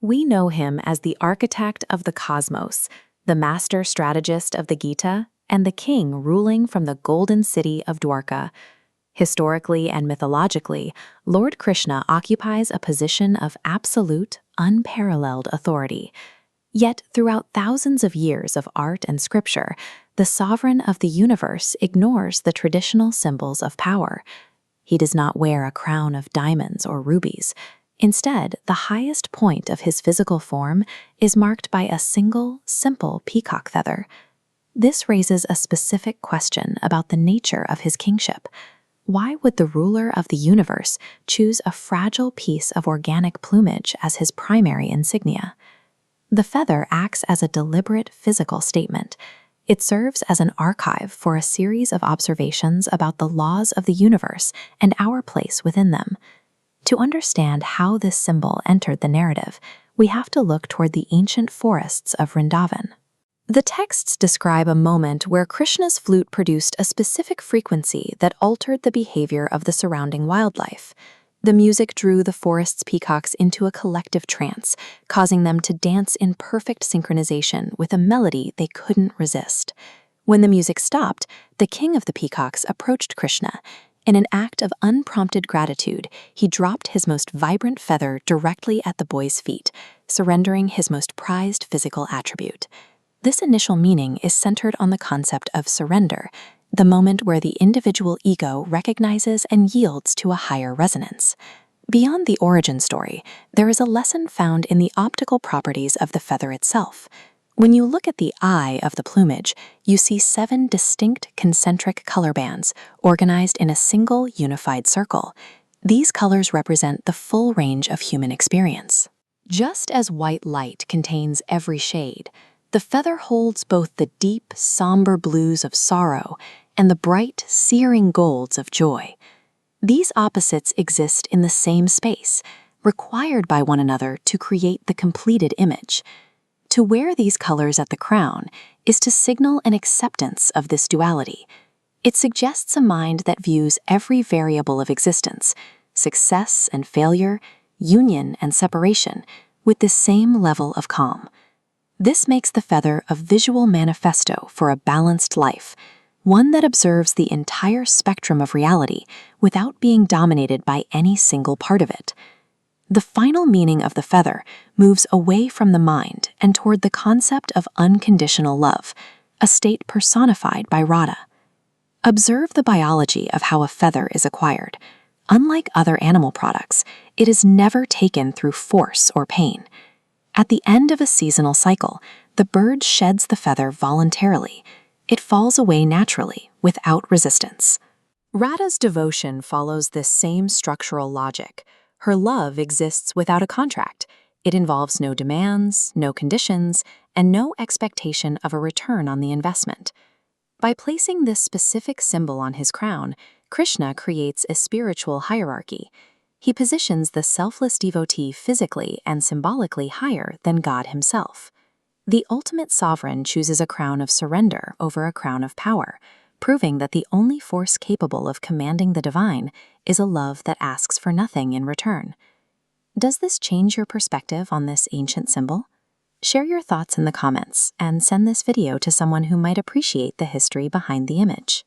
We know him as the architect of the cosmos, the master strategist of the Gita, and the king ruling from the golden city of Dwarka. Historically and mythologically, Lord Krishna occupies a position of absolute, unparalleled authority. Yet, throughout thousands of years of art and scripture, the sovereign of the universe ignores the traditional symbols of power. He does not wear a crown of diamonds or rubies. Instead, the highest point of his physical form is marked by a single, simple peacock feather. This raises a specific question about the nature of his kingship. Why would the ruler of the universe choose a fragile piece of organic plumage as his primary insignia? The feather acts as a deliberate physical statement. It serves as an archive for a series of observations about the laws of the universe and our place within them. To understand how this symbol entered the narrative, we have to look toward the ancient forests of Vrindavan. The texts describe a moment where Krishna's flute produced a specific frequency that altered the behavior of the surrounding wildlife. The music drew the forest's peacocks into a collective trance, causing them to dance in perfect synchronization with a melody they couldn't resist. When the music stopped, the king of the peacocks approached Krishna. In an act of unprompted gratitude, he dropped his most vibrant feather directly at the boy's feet, surrendering his most prized physical attribute. This initial meaning is centered on the concept of surrender, the moment where the individual ego recognizes and yields to a higher resonance. Beyond the origin story, there is a lesson found in the optical properties of the feather itself. When you look at the eye of the plumage, you see 7 distinct concentric color bands organized in a single unified circle. These colors represent the full range of human experience. Just as white light contains every shade, the feather holds both the deep, somber blues of sorrow and the bright, searing golds of joy. These opposites exist in the same space, required by one another to create the completed image. To wear these colors at the crown is to signal an acceptance of this duality. It suggests a mind that views every variable of existence, success and failure, union and separation, with the same level of calm. This makes the feather a visual manifesto for a balanced life, one that observes the entire spectrum of reality without being dominated by any single part of it. The final meaning of the feather moves away from the mind and toward the concept of unconditional love, a state personified by Radha. Observe the biology of how a feather is acquired. Unlike other animal products, it is never taken through force or pain. At the end of a seasonal cycle, the bird sheds the feather voluntarily. It falls away naturally, without resistance. Radha's devotion follows this same structural logic. Her love exists without a contract. It involves no demands, no conditions, and no expectation of a return on the investment. By placing this specific symbol on his crown, Krishna creates a spiritual hierarchy. He positions the selfless devotee physically and symbolically higher than God himself. The ultimate sovereign chooses a crown of surrender over a crown of power, proving that the only force capable of commanding the divine is a love that asks for nothing in return. Does this change your perspective on this ancient symbol? Share your thoughts in the comments and send this video to someone who might appreciate the history behind the image.